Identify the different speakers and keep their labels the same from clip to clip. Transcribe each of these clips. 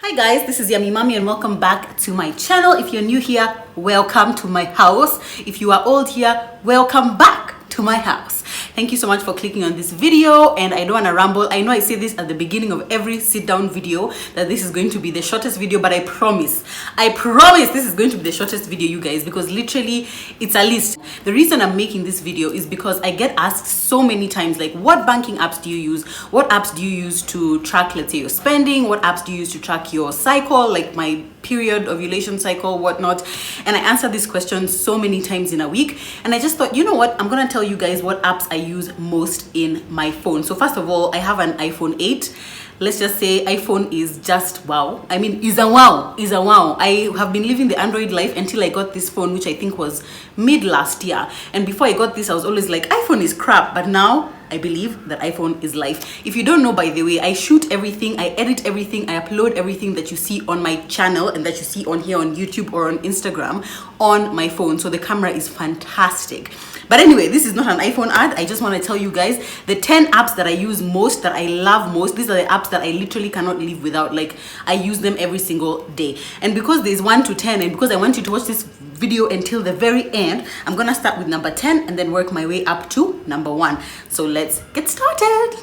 Speaker 1: Hi guys, this is Yummy Mommy and welcome back to my channel. If you're new here, welcome to my house. If you are old here, welcome back to my house. Thank you so much for clicking on this video, and I don't want to ramble. I know I say this at the beginning of every sit down video that this is going to be the shortest video, but I promise this is going to be the shortest video, you guys, because literally it's a list. The reason I'm making this video is because I get asked so many times, like, what banking apps do you use? What apps do you use to track, let's say, your spending? What apps do you use to track your cycle, like my period, ovulation cycle, whatnot? And I answer this question so many times in a week, and I just thought, you know what, I'm gonna tell you guys what apps I use most in my phone. So first of all, I have an iPhone 8. Let's just say iPhone is just wow. I mean, is a wow. I have been living the Android life until I got this phone, which I think was mid last year. And before I got this, I was always like, iPhone is crap. But now I believe that iPhone is life. If you don't know, by the way, I shoot everything, I edit everything, I upload everything that you see on my channel and that you see on here on YouTube or on Instagram on my phone. So the camera is fantastic. But anyway, this is not an iPhone ad. I just want to tell you guys the 10 apps that I use most, that I love most. These are the apps that I literally cannot live without. Like, I use them every single day. And because there's 1 to 10, and because I want you to watch this video until the very end, I'm gonna start with number 10 and then work my way up to number 1. So let's get started.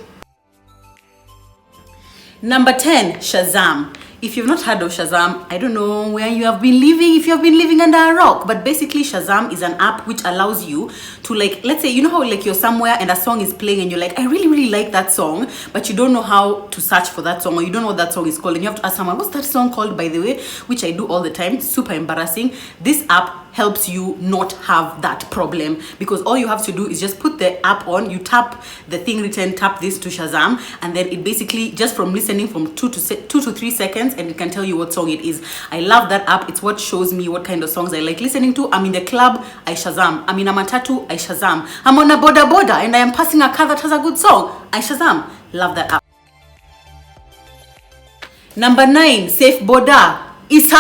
Speaker 1: Number 10, Shazam. If you've not heard of Shazam, I don't know where you have been living, if you have been living under a rock, but basically Shazam is an app which allows you to, like, let's say, you know how like you're somewhere and a song is playing and you're like, I really like that song, but you don't know how to search for that song, or you don't know what that song is called, and you have to ask someone, what's that song called, by the way, which I do all the time, super embarrassing. This app helps you not have that problem, because all you have to do is just put the app on, you tap the thing written, tap this to Shazam, and then it basically, just from listening from 2 to 3 seconds, and it can tell you what song it is. I love that app. It's what shows me what kind of songs I like listening to. I'm in the club, I Shazam. I'm in a matatu, I Shazam. I'm on a boda and I am passing a car that has a good song, I Shazam. Love that app. Number 9, SafeBuddha. It's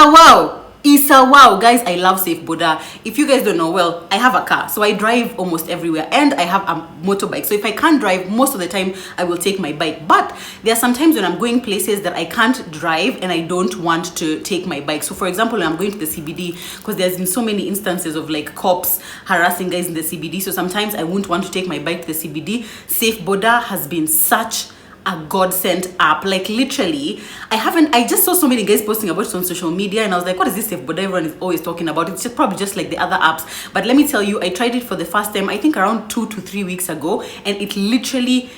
Speaker 1: a wow, guys. I love SafeBuddha. If you guys don't know, well, I have a car, so I drive almost everywhere, and I have a motorbike. So if I can't drive, most of the time I will take my bike. But there are some times when I'm going places that I can't drive and I don't want to take my bike. So for example, when I'm going to the CBD, because there's been so many instances of like cops harassing guys in the CBD, so sometimes I won't want to take my bike to the CBD. SafeBuddha has been such a godsend app. Like, literally, I just saw so many guys posting about it on social media, and I was like, what is this SafeBuddha everyone is always talking about? It's just probably just like the other apps. But let me tell you, I tried it for the first time, I think around 2 to 3 weeks ago, and it literally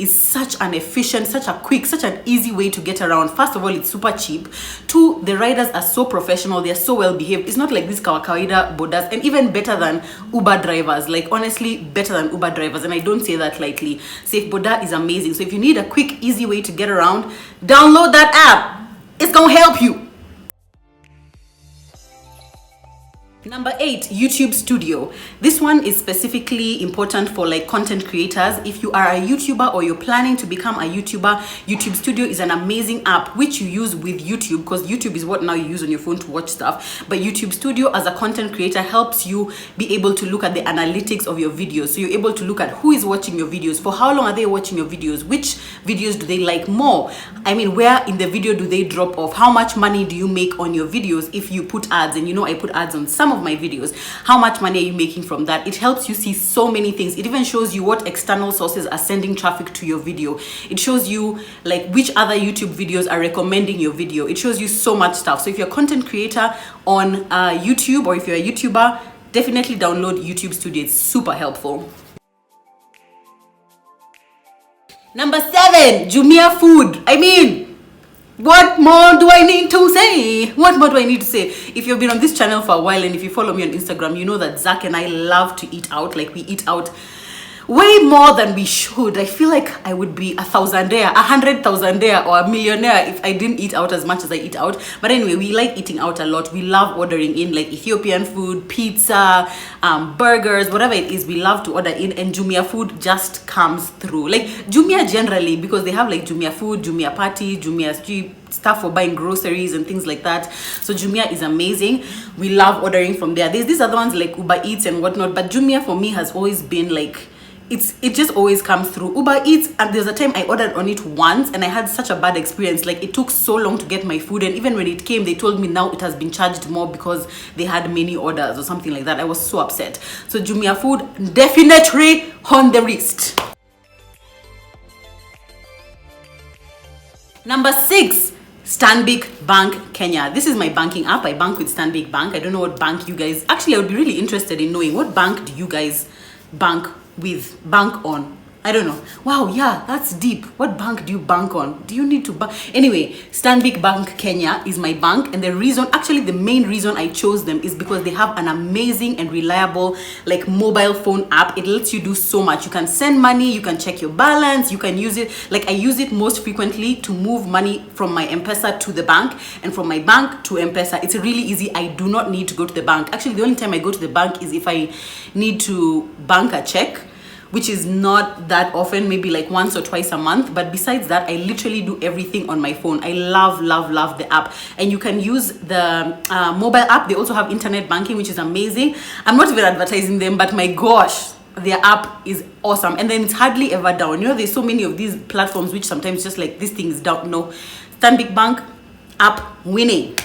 Speaker 1: is such an efficient, such a quick, such an easy way to get around. First of all, it's super cheap. 2, the riders are so professional, they're so well behaved. It's not like these kawaida bodas, and even better than Uber drivers. Like, honestly, better than Uber drivers, and I don't say that lightly. SafeBuddha is amazing. So if you need a quick, easy way to get around, download that app. It's gonna help you. Number 8, YouTube Studio. This one is specifically important for like content creators. If you are a YouTuber or you're planning to become a YouTuber, YouTube Studio is an amazing app which you use with YouTube, because YouTube is what now you use on your phone to watch stuff. But YouTube Studio as a content creator helps you be able to look at the analytics of your videos. So you're able to look at who is watching your videos, for how long are they watching your videos, which videos do they like more, I mean, where in the video do they drop off, how much money do you make on your videos if you put ads, and you know I put ads on some of my videos, how much money are you making from that? It helps you see so many things. It even shows you what external sources are sending traffic to your video. It shows you like which other YouTube videos are recommending your video. It shows you so much stuff. So if you're a content creator on YouTube, or if you're a YouTuber, definitely download YouTube Studio. It's super helpful. Number 7, Jumia Food. I mean, what more do I need to say? If you've been on this channel for a while, and if you follow me on Instagram, you know that Zach and I love to eat out. Like, we eat out way more than we should. I feel like I would be 1,000-aire, 100,000-aire, or a millionaire if I didn't eat out as much as I eat out. But anyway, we like eating out a lot. We love ordering in like Ethiopian food, pizza, burgers, whatever it is, we love to order in, and Jumia Food just comes through. Like Jumia generally, because they have like Jumia Food, Jumia Party, Jumia Street, stuff for buying groceries and things like that. So Jumia is amazing. We love ordering from there. There's these other ones like Uber Eats and whatnot, but Jumia for me has always been like it just always comes through. Uber Eats, and there's a time I ordered on it once and I had such a bad experience. Like, it took so long to get my food, and even when it came, they told me now it has been charged more because they had many orders or something like that. I was so upset. So Jumia food definitely on the list. Number 6, Stanbic Bank Kenya. This is my banking app. I bank with Stanbic Bank. I don't know what bank you guys, actually I would be really interested in knowing, what bank do you guys bank on? I don't know. Wow, yeah, that's deep. What bank do you bank on? Do you need to bank? Anyway, Stanbic Bank Kenya is my bank, and the reason, actually the main reason I chose them is because they have an amazing and reliable like mobile phone app. It lets you do so much. You can send money, you can check your balance, you can use it, like I use it most frequently to move money from my M-Pesa to the bank and from my bank to M-Pesa. It's really easy. I do not need to go to the bank. Actually, the only time I go to the bank is if I need to bank a check, which is not that often, maybe like once or twice a month. But besides that, I literally do everything on my phone. I love the app. And you can use the mobile app. They also have internet banking, which is amazing. I'm not even advertising them, but my gosh, their app is awesome. And then it's hardly ever down. You know, there's so many of these platforms which sometimes just like this thing is down. No, Stanbic Bank app winning.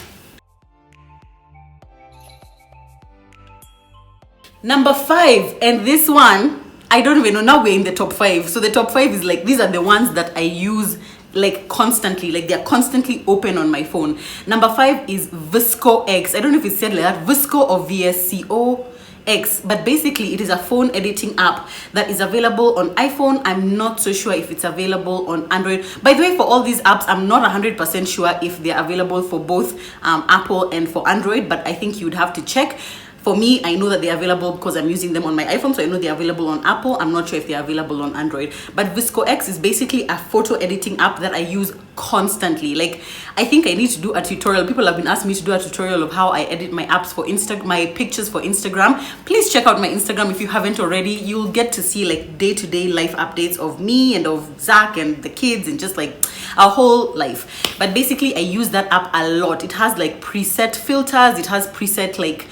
Speaker 1: Number 5, and this one, I don't even know, now we're in the top 5. So the top 5 is like, these are the ones that I use like constantly, like they're constantly open on my phone. Number 5 is VSCO X. I don't know if it's said like that, VSCO or VSCO X, but basically it is a phone editing app that is available on iPhone. I'm not so sure if it's available on Android. By the way, for all these apps, I'm not 100% sure if they're available for both Apple and for Android, but I think you'd have to check. For me, I know that they're available because I'm using them on my iPhone, so I know they're available on Apple. I'm not sure if they're available on Android. But VSCO X is basically a photo editing app that I use constantly. Like, I think I need to do a tutorial. People have been asking me to do a tutorial of how I edit my apps for my pictures for Instagram. Please check out my Instagram if you haven't already. You'll get to see like day-to-day life updates of me and of Zach and the kids and just like our whole life. But basically, I use that app a lot. It has like preset filters. It has preset like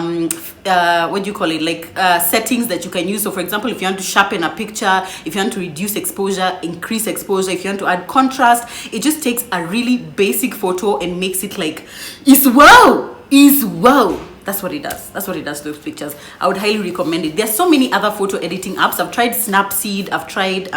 Speaker 1: what do you call it, like settings that you can use. So for example, if you want to sharpen a picture, if you want to reduce exposure, increase exposure, if you want to add contrast, it just takes a really basic photo and makes it like is wow. That's what it does. That's what it does to those pictures. I would highly recommend it. There's so many other photo editing apps. I've tried Snapseed, I've tried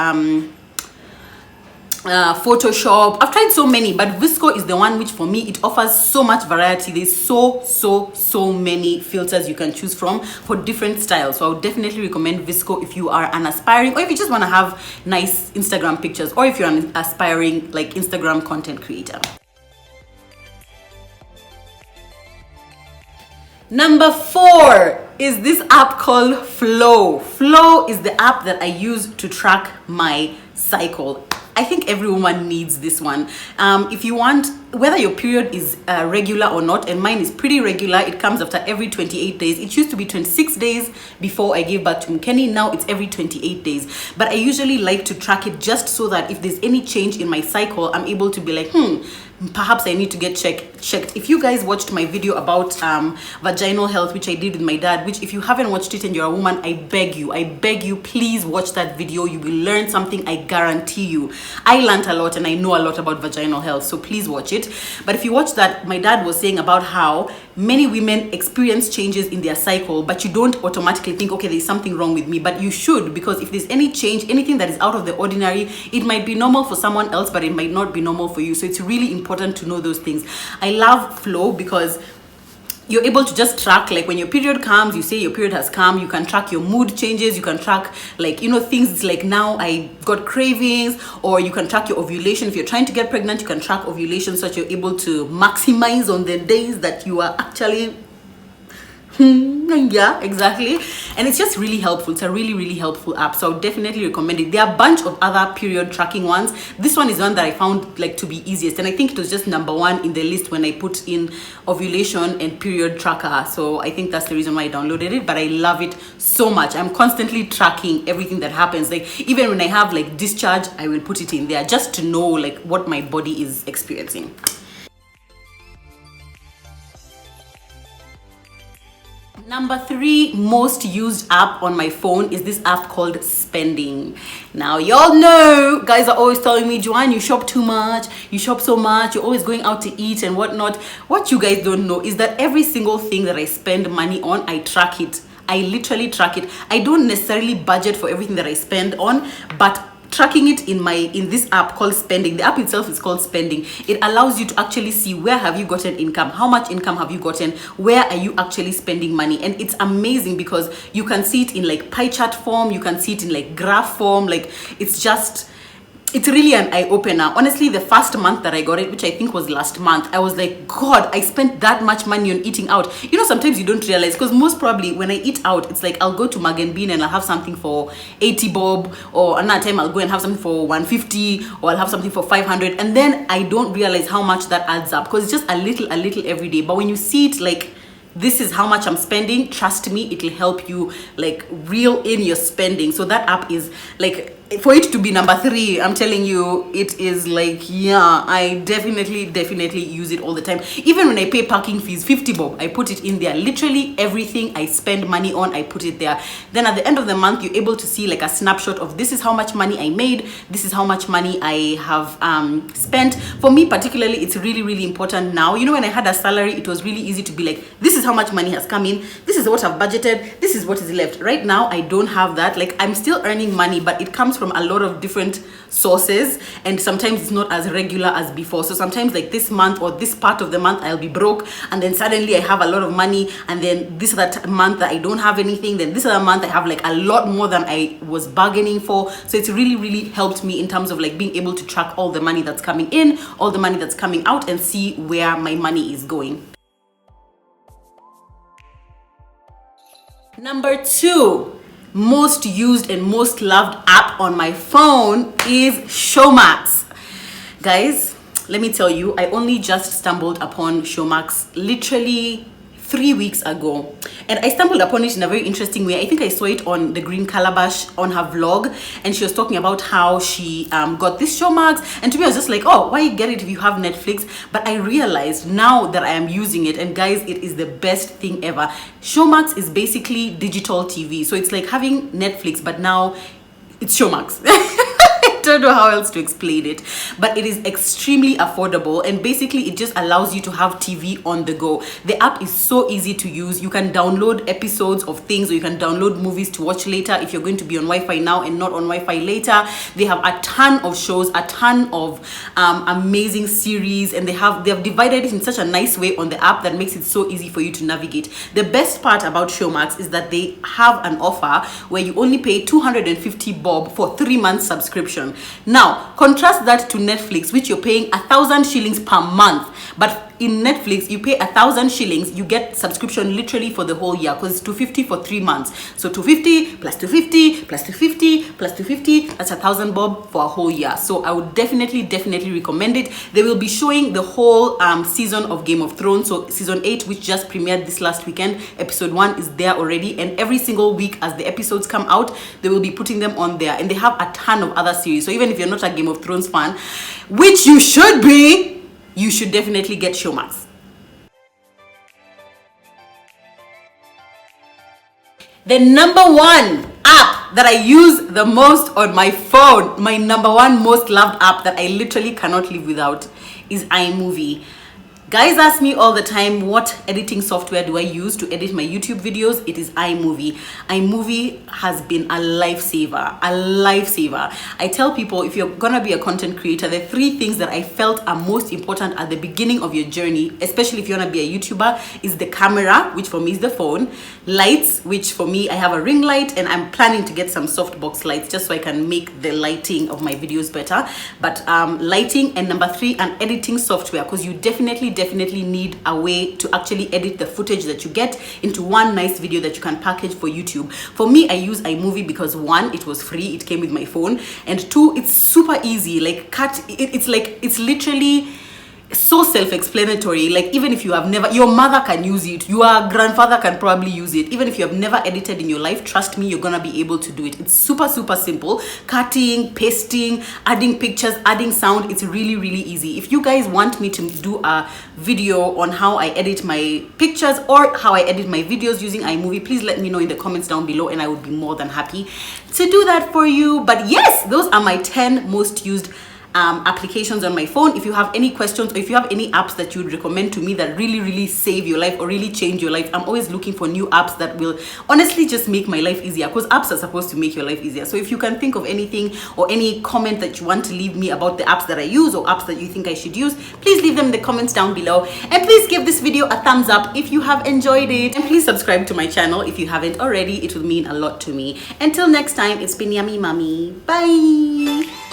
Speaker 1: Photoshop, I've tried so many, but VSCO is the one which for me it offers so much variety. There's so many filters you can choose from for different styles. So I would definitely recommend VSCO if you are an aspiring, or if you just want to have nice Instagram pictures, or if you're an aspiring like Instagram content creator. Number 4 is this app called Flow. Flow is the app that I use to track my cycle. I think every woman needs this one. If you want, whether your period is regular or not, and mine is pretty regular, it comes after every 28 days. It used to be 26 days before I gave birth to Mkeni. Now it's every 28 days. But I usually like to track it just so that if there's any change in my cycle, I'm able to be like, perhaps I need to get checked. If you guys watched my video about vaginal health, which I did with my dad, which if you haven't watched it and you're a woman, I beg you, please watch that video. You will learn something, I guarantee you. I learned a lot and I know a lot about vaginal health, so please watch it. But if you watch that, my dad was saying about how many women experience changes in their cycle, but you don't automatically think, okay, there's something wrong with me, but you should, because if there's any change, anything that is out of the ordinary, it might be normal for someone else, but it might not be normal for you. So it's really important to know those things. I love Flow because you're able to just track, like when your period comes, you say your period has come, you can track your mood changes, you can track like, things like now I got cravings, or you can track your ovulation. If you're trying to get pregnant, you can track ovulation so that you're able to maximize on the days that you are actually yeah, exactly. And it's just really helpful. It's a really helpful app, so I would definitely recommend it. There are a bunch of other period tracking ones. This one is one that I found like to be easiest, and I think it was just number 1 in the list when I put in ovulation and period tracker. So I think that's the reason why I downloaded it, but I love it so much. I'm constantly tracking everything that happens. Like even when I have like discharge, I will put it in there just to know like what my body is experiencing. Number 3 most used app on my phone is this app called Spending. Now, y'all know, guys are always telling me, Joanne, you shop too much, you shop so much, you're always going out to eat and whatnot. What you guys don't know is that every single thing that I spend money on, I track it. I literally track it. I don't necessarily budget for everything that I spend on, but tracking it in this app called Spending. The app itself is called Spending. It allows you to actually see where have you gotten income, how much income have you gotten, where are you actually spending money. And it's amazing because you can see it in like pie chart form, you can see it in like graph form. Like it's really an eye-opener. Honestly, the first month that I got it, which I think was last month, I was like, God, I spent that much money on eating out. You know, sometimes you don't realize, because most probably when I eat out, it's like I'll go to Mag and Bean and I'll have something for 80 bob, or another time I'll go and have something for 150, or I'll have something for 500, and then I don't realize how much that adds up, because it's just a little every day. But when you see it like, this is how much I'm spending, trust me, it'll help you like reel in your spending. So that app is like, for it to be number 3, I'm telling you, it is like, yeah, I definitely use it all the time. Even when I pay parking fees, 50 bob, I put it in there. Literally everything I spend money on, I put it there. Then at the end of the month, you're able to see like a snapshot of, this is how much money I made, this is how much money I have spent. For me particularly, it's really important now. You know, when I had a salary, it was really easy to be like, this is how much money has come in, this is what I've budgeted, this is what is left. Right now, I don't have that. Like, I'm still earning money, but it comes from a lot of different sources, and sometimes it's not as regular as before. So sometimes like this month or this part of the month I'll be broke, and then suddenly I have a lot of money, and then this other month that I don't have anything, then this other month I have like a lot more than I was bargaining for. So it's really helped me in terms of like being able to track all the money that's coming in, all the money that's coming out, and see where my money is going. Number 2 most used and most loved app on my phone is Showmax. Guys, let me tell you, I only just stumbled upon Showmax literally 3 weeks ago, and I stumbled upon it in a very interesting way. I think I saw it on the Green Calabash on her vlog, and she was talking about how she got this Showmax, and to me I was just like, oh, why get it if you have Netflix? But I realized now that I am using it, and guys, it is the best thing ever. Showmax is basically digital TV, so it's like having Netflix, but now it's Showmax. I don't know how else to explain it, but it is extremely affordable, and basically it just allows you to have TV on the go. The app is so easy to use. You can download episodes of things, or you can download movies to watch later if you're going to be on Wi-Fi now and not on Wi-Fi later. They have a ton of shows, a ton of amazing series, and they have divided it in such a nice way on the app that makes it so easy for you to navigate. The best part about Showmax is that they have an offer where you only pay 250 bob for 3 months subscription. Now, contrast that to Netflix, which you're paying 1,000 shillings per month. But in Netflix, you pay 1,000 shillings, you get subscription literally for the whole year, because it's 250 for 3 months. So 250 plus 250 plus 250 plus 250, that's 1,000 bob for a whole year. So I would definitely recommend it. They will be showing the whole season of Game of Thrones. So season 8, which just premiered this last weekend, episode 1 is there already, and every single week as the episodes come out, they will be putting them on there. And they have a ton of other series. So even if you're not a Game of Thrones fan, which you should be, you should definitely get Showmax. The number 1 app that I use the most on my phone, my number 1 most loved app that I literally cannot live without, is iMovie. Guys ask me all the time, what editing software do I use to edit my YouTube videos? It is iMovie. iMovie has been a lifesaver, I tell people, if you're gonna be a content creator, the 3 things that I felt are most important at the beginning of your journey, especially if you wanna be a YouTuber, is the camera, which for me is the phone, lights, which for me, I have a ring light, and I'm planning to get some softbox lights just so I can make the lighting of my videos better. But lighting, and number 3, an editing software, because you definitely need a way to actually edit the footage that you get into one nice video that you can package for YouTube. For me, I use iMovie because 1, it was free, it came with my phone, and 2, it's super easy. Like it's literally so self-explanatory. Like, even if you have never, your mother can use it, your grandfather can probably use it. Even if you have never edited in your life, trust me, you're gonna be able to do it. It's super simple. Cutting, pasting, adding pictures, adding sound, it's really easy. If you guys want me to do a video on how I edit my pictures or how I edit my videos using iMovie, please let me know in the comments down below, and I would be more than happy to do that for you. But yes, those are my 10 most used applications on my phone. If you have any questions, or if you have any apps that you would recommend to me that really save your life or really change your life, I'm always looking for new apps that will honestly just make my life easier, because apps are supposed to make your life easier. So if you can think of anything or any comment that you want to leave me about the apps that I use or apps that you think I should use, please leave them in the comments down below, and please give this video a thumbs up if you have enjoyed it, and please subscribe to my channel if you haven't already. It will mean a lot to me. Until next time, it's been Yummy Mommy. Bye.